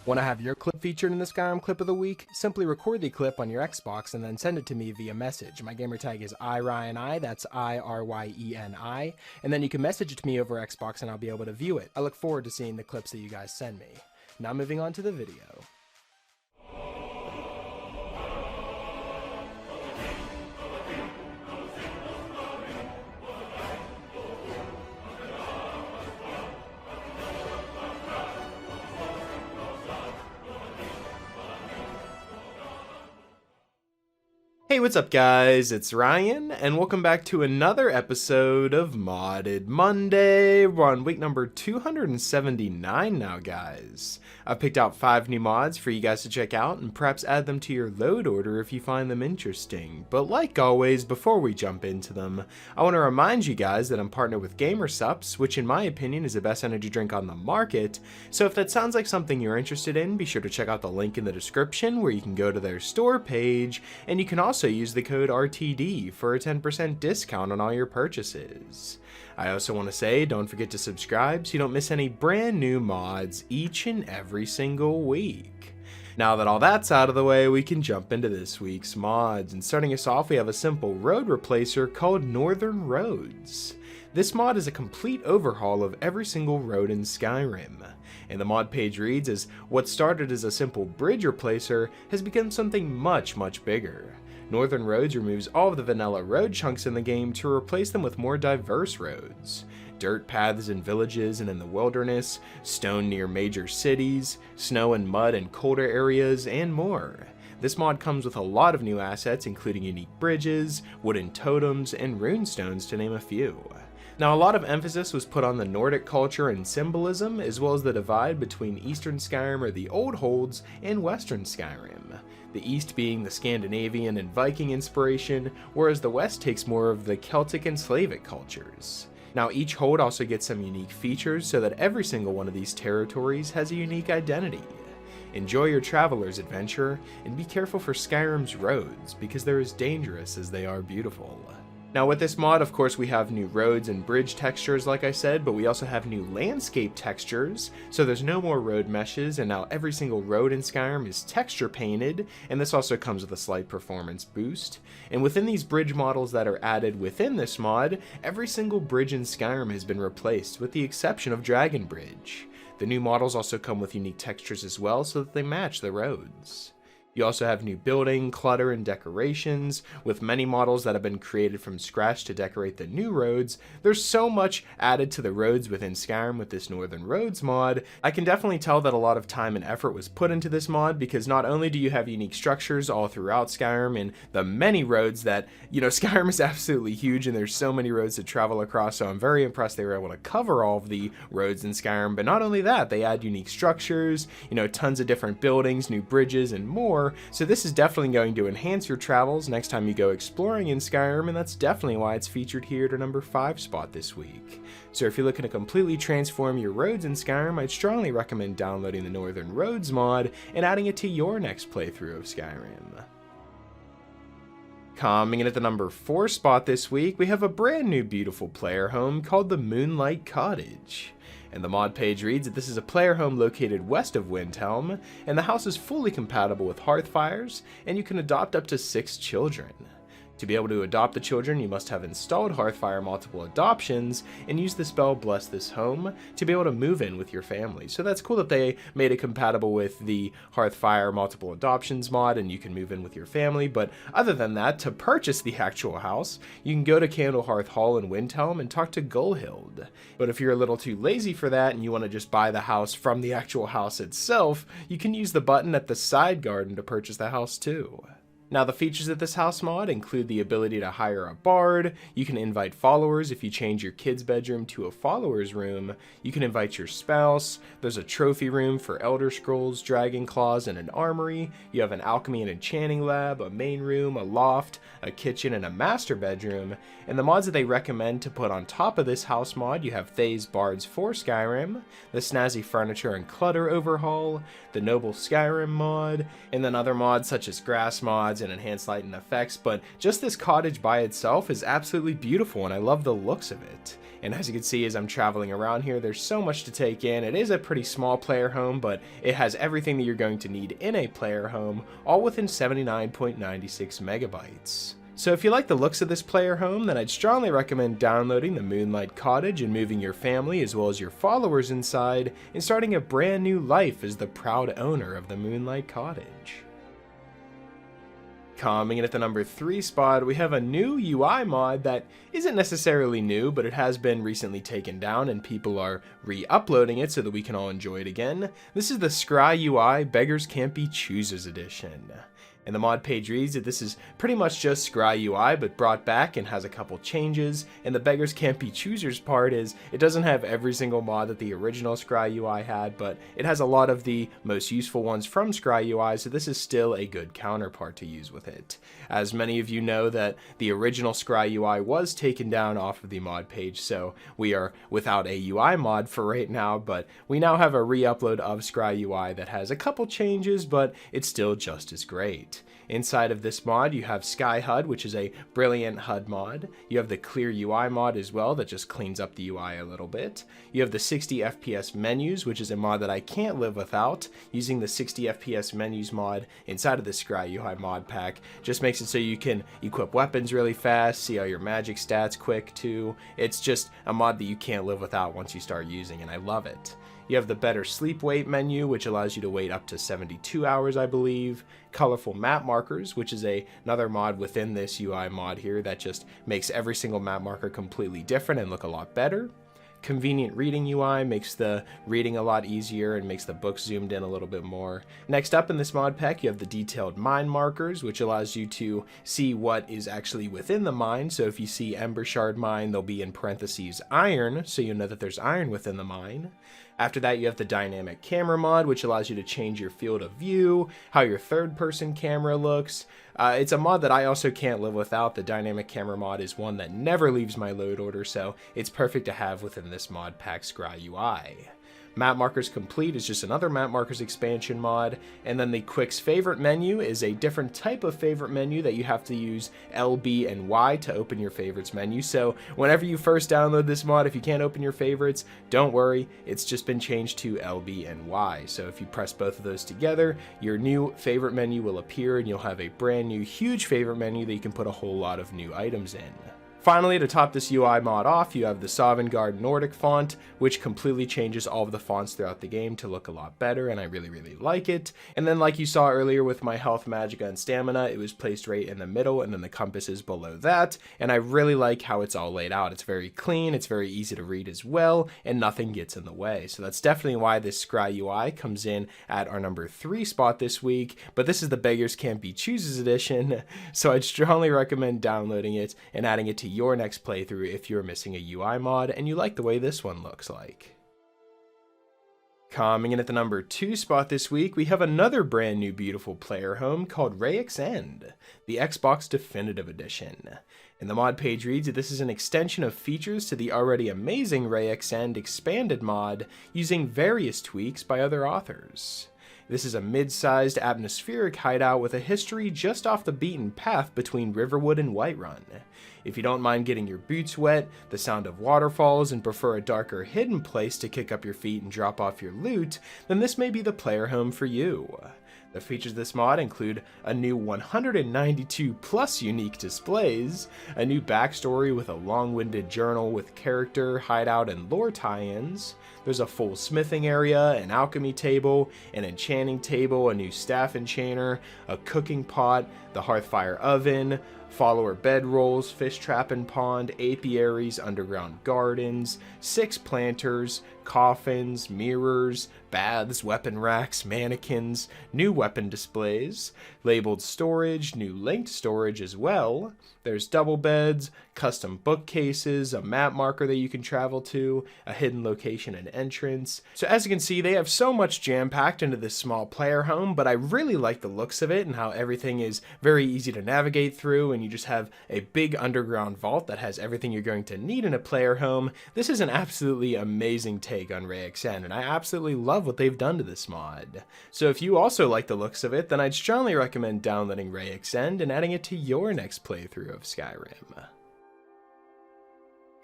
Want to have your clip featured in the Skyrim Clip of the Week? Simply record the clip on your Xbox and then send it to me via message. My gamertag is iRyeni, that's IRYENI, and then you can message it to me over Xbox and I'll be able to view it. I look forward to seeing the clips that you guys send me. Now moving on to the video. Hey, what's up guys, it's Ryan, and welcome back to another episode of Modded Monday. We're on week number 279 now, guys. I've picked out 5 new mods for you guys to check out, and perhaps add them to your load order if you find them interesting. But like always, before we jump into them, I want to remind you guys that I'm partnered with Gamersups, which in my opinion is the best energy drink on the market. So if that sounds like something you're interested in, be sure to check out the link in the description where you can go to their store page, and you can also use the code RTD for a 10% discount on all your purchases. I also want to say, don't forget to subscribe so you don't miss any brand new mods each and every single week. Now that all that's out of the way, we can jump into this week's mods, and starting us off we have a simple road replacer called Northern Roads. This mod is a complete overhaul of every single road in Skyrim, and the mod page reads as what started as a simple bridge replacer has become something much bigger. Northern Roads removes all of the vanilla road chunks in the game to replace them with more diverse roads. Dirt paths in villages and in the wilderness, stone near major cities, snow and mud in colder areas, and more. This mod comes with a lot of new assets including unique bridges, wooden totems, and runestones to name a few. Now, a lot of emphasis was put on the Nordic culture and symbolism, as well as the divide between Eastern Skyrim or the Old Holds and Western Skyrim. The East being the Scandinavian and Viking inspiration, whereas the West takes more of the Celtic and Slavic cultures. Now, each hold also gets some unique features so that every single one of these territories has a unique identity. Enjoy your traveler's adventure, and be careful for Skyrim's roads, because they're as dangerous as they are beautiful. Now with this mod, of course, we have new roads and bridge textures like I said, but we also have new landscape textures, so there's no more road meshes, and now every single road in Skyrim is texture painted, and this also comes with a slight performance boost. And within these bridge models that are added within this mod, every single bridge in Skyrim has been replaced, with the exception of Dragon Bridge. The new models also come with unique textures as well, so that they match the roads. You also have new building, clutter, and decorations, with many models that have been created from scratch to decorate the new roads. There's so much added to the roads within Skyrim with this Northern Roads mod. I can definitely tell that a lot of time and effort was put into this mod, because not only do you have unique structures all throughout Skyrim and the many roads that, Skyrim is absolutely huge and there's so many roads to travel across, so I'm very impressed they were able to cover all of the roads in Skyrim, but not only that, they add unique structures, tons of different buildings, new bridges, and more. So this is definitely going to enhance your travels next time you go exploring in Skyrim, and that's definitely why it's featured here at our number 5 spot this week. So if you're looking to completely transform your roads in Skyrim, I'd strongly recommend downloading the Northern Roads mod and adding it to your next playthrough of Skyrim. Coming in at the number 4 spot this week, we have a brand new beautiful player home called the Moonlight Cottage. And the mod page reads that this is a player home located west of Windhelm, and the house is fully compatible with hearth fires, and you can adopt up to 6 children. To be able to adopt the children, you must have installed Hearthfire Multiple Adoptions and use the spell Bless This Home to be able to move in with your family. So that's cool that they made it compatible with the Hearthfire Multiple Adoptions mod and you can move in with your family. But other than that, to purchase the actual house, you can go to Candlehearth Hall in Windhelm and talk to Gullhild. But if you're a little too lazy for that and you want to just buy the house from the actual house itself, you can use the button at the side garden to purchase the house too. Now, the features of this house mod include the ability to hire a bard, you can invite followers if you change your kid's bedroom to a follower's room, you can invite your spouse, there's a trophy room for Elder Scrolls, Dragon Claws, and an armory, you have an alchemy and enchanting lab, a main room, a loft, a kitchen, and a master bedroom, and the mods that they recommend to put on top of this house mod, you have Thay's Bards for Skyrim, the snazzy furniture and clutter overhaul, the Noble Skyrim mod, and then other mods such as grass mods and enhanced light and effects, but just this cottage by itself is absolutely beautiful and I love the looks of it. And as you can see as I'm traveling around here, there's so much to take in. It is a pretty small player home, but it has everything that you're going to need in a player home, all within 79.96 megabytes. So if you like the looks of this player home, then I'd strongly recommend downloading the Moonlight Cottage and moving your family as well as your followers inside and starting a brand new life as the proud owner of the Moonlight Cottage. Coming in at the number 3 spot, we have a new UI mod that isn't necessarily new, but it has been recently taken down and people are re-uploading it so that we can all enjoy it again. This is the ScryUI Beggars Can't Be Choosers edition. And the mod page reads that this is pretty much just ScryUI but brought back and has a couple changes, and the Beggars Can't Be Choosers part is it doesn't have every single mod that the original ScryUI had, but it has a lot of the most useful ones from ScryUI, so this is still a good counterpart to use with it. As many of you know that the original ScryUI was taken down off of the mod page, so we are without a UI mod for right now, but we now have a re-upload of ScryUI that has a couple changes, but it's still just as great. Inside of this mod, you have Sky HUD, which is a brilliant HUD mod. You have the Clear UI mod as well, that just cleans up the UI a little bit. You have the 60 FPS menus, which is a mod that I can't live without. Using the 60 FPS menus mod inside of the ScryUI mod pack just makes it so you can equip weapons really fast, see all your magic stats quick too. It's just a mod that you can't live without once you start using, and I love it. You have the Better Sleep Wait menu, which allows you to wait up to 72 hours, I believe. Colorful map markers, which is another mod within this UI mod here that just makes every single map marker completely different and look a lot better. Convenient reading UI makes the reading a lot easier and makes the books zoomed in a little bit more. Next up in this mod pack, you have the detailed mine markers, which allows you to see what is actually within the mine. So if you see Ember Shard mine, they'll be in parentheses iron, so you know that there's iron within the mine. After that, you have the dynamic camera mod, which allows you to change your field of view, how your third-person camera looks. It's a mod that I also can't live without. The dynamic camera mod is one that never leaves my load order, so it's perfect to have within this mod pack ScryUI. Map Markers Complete is just another Map Markers expansion mod, and then the Quick's Favorite menu is a different type of favorite menu that you have to use L, B, and Y to open your favorites menu. So whenever you first download this mod, if you can't open your favorites, don't worry, it's just been changed to L, B, and Y. So if you press both of those together, your new favorite menu will appear and you'll have a brand new huge favorite menu that you can put a whole lot of new items in. Finally, to top this UI mod off, you have the Sovngarde Nordic font, which completely changes all of the fonts throughout the game to look a lot better, and I really, really like it. And then like you saw earlier with my health, magicka, and stamina, it was placed right in the middle, and then the compass is below that, and I really like how it's all laid out. It's very clean, it's very easy to read as well, and nothing gets in the way. So that's definitely why this ScryUI comes in at our number 3 spot this week, but this is the Beggars Can't Be Choosers edition, so I'd strongly recommend downloading it and adding it to your next playthrough if you're missing a UI mod and you like the way this one looks like. Coming in at the number 2 spot this week, we have another brand new beautiful player home called Rayeks End, the Xbox Definitive Edition. And the mod page reads that this is an extension of features to the already amazing Rayeks End expanded mod using various tweaks by other authors. This is a mid-sized atmospheric hideout with a history just off the beaten path between Riverwood and Whiterun. If you don't mind getting your boots wet, the sound of waterfalls, and prefer a darker hidden place to kick up your feet and drop off your loot, then this may be the player home for you. The features of this mod include a new 192 plus unique displays, a new backstory with a long-winded journal with character, hideout, and lore tie-ins. There's a full smithing area, an alchemy table, an enchanting table, a new staff enchanter, a cooking pot, the hearthfire oven, follower bedrolls, fish trap and pond, apiaries, underground gardens, 6 planters, coffins, mirrors, baths, weapon racks, mannequins, new weapon displays, labeled storage, new linked storage as well. There's double beds, custom bookcases, a map marker that you can travel to, a hidden location and entrance. So as you can see, they have so much jam-packed into this small player home, but I really like the looks of it and how everything is very easy to navigate through, and and you just have a big underground vault that has everything you're going to need in a player home, this is an absolutely amazing take on Rayeks, and I absolutely love what they've done to this mod. So if you also like the looks of it, then I'd strongly recommend downloading Rayeks and adding it to your next playthrough of Skyrim.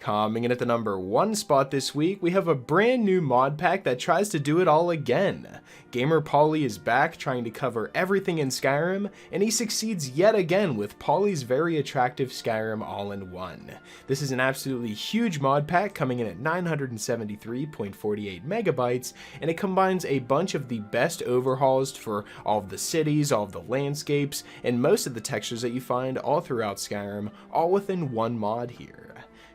Coming in at the number 1 spot this week, we have a brand new mod pack that tries to do it all again. Gamer Pauly is back trying to cover everything in Skyrim, and he succeeds yet again with Pauly's very attractive Skyrim all-in-one. This is an absolutely huge mod pack coming in at 973.48 megabytes, and it combines a bunch of the best overhauls for all of the cities, all of the landscapes, and most of the textures that you find all throughout Skyrim, all within one mod here.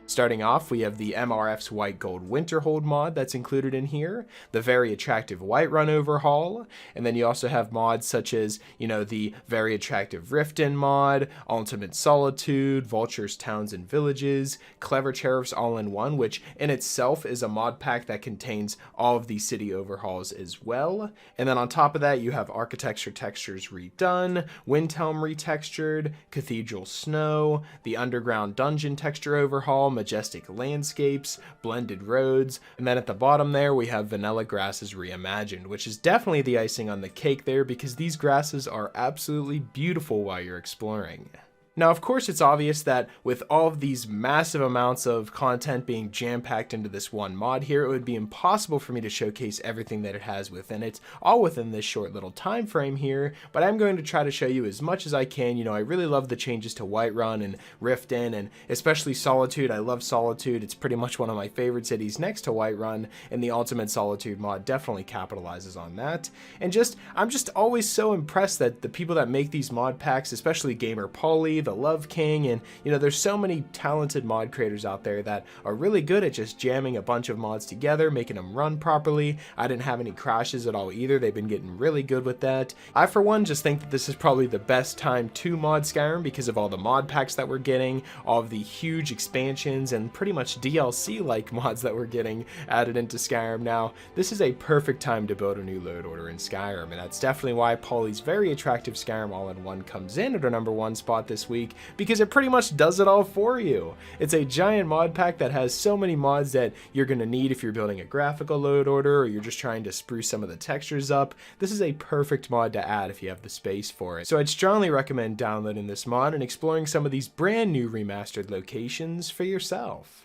Starting off, we have the MRF's White Gold Winterhold mod that's included in here, the very attractive Whiterun overhaul, and then you also have mods such as, the very attractive Riften mod, Ultimate Solitude, Vulture's Towns and Villages, Clever Sheriff's All-in-One, which in itself is a mod pack that contains all of the city overhauls as well. And then on top of that, you have Architecture Textures Redone, Windhelm Retextured, Cathedral Snow, the Underground Dungeon Texture Overhaul, Majestic Landscapes, Blended Roads, and then at the bottom there we have Vanilla Grasses Reimagined, which is definitely the icing on the cake there because these grasses are absolutely beautiful while you're exploring. Now, of course, it's obvious that with all of these massive amounts of content being jam-packed into this one mod here, it would be impossible for me to showcase everything that it has within it, all within this short little time frame here, but I'm going to try to show you as much as I can. I really love the changes to Whiterun and Riften, and especially Solitude. I love Solitude. It's pretty much one of my favorite cities next to Whiterun, and the Ultimate Solitude mod definitely capitalizes on that. And I'm just always so impressed that the people that make these mod packs, especially Gamer Pauly, the Love King, and there's so many talented mod creators out there that are really good at just jamming a bunch of mods together, making them run properly. I didn't have any crashes at all either. They've been getting really good with that. I for one just think that this is probably the best time to mod Skyrim because of all the mod packs that we're getting, all of the huge expansions, and pretty much DLC like mods that we're getting added into Skyrim now. This is a perfect time to build a new load order in Skyrim, and that's definitely why Pauly's very attractive Skyrim all-in-one comes in at our number 1 spot this week, because it pretty much does it all for you. It's a giant mod pack that has so many mods that you're going to need if you're building a graphical load order or you're just trying to spruce some of the textures up. This is a perfect mod to add if you have the space for it. So I'd strongly recommend downloading this mod and exploring some of these brand new remastered locations for yourself.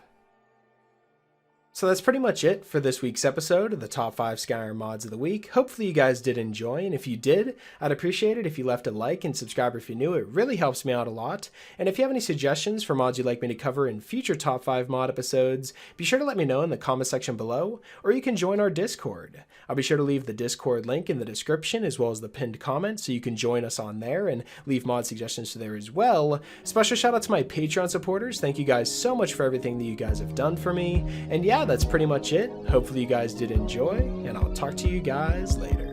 So that's pretty much it for this week's episode of the top 5 Skyrim mods of the week. Hopefully you guys did enjoy, and if you did, I'd appreciate it if you left a like and subscribe if you're new. It really helps me out a lot. And if you have any suggestions for mods you'd like me to cover in future top 5 mod episodes, be sure to let me know in the comment section below, or you can join our Discord. I'll be sure to leave the Discord link in the description as well as the pinned comment so you can join us on there and leave mod suggestions there as well. Special shout out to my Patreon supporters. Thank you guys so much for everything that you guys have done for me. And yeah, that's pretty much it. Hopefully you guys did enjoy, and I'll talk to you guys later.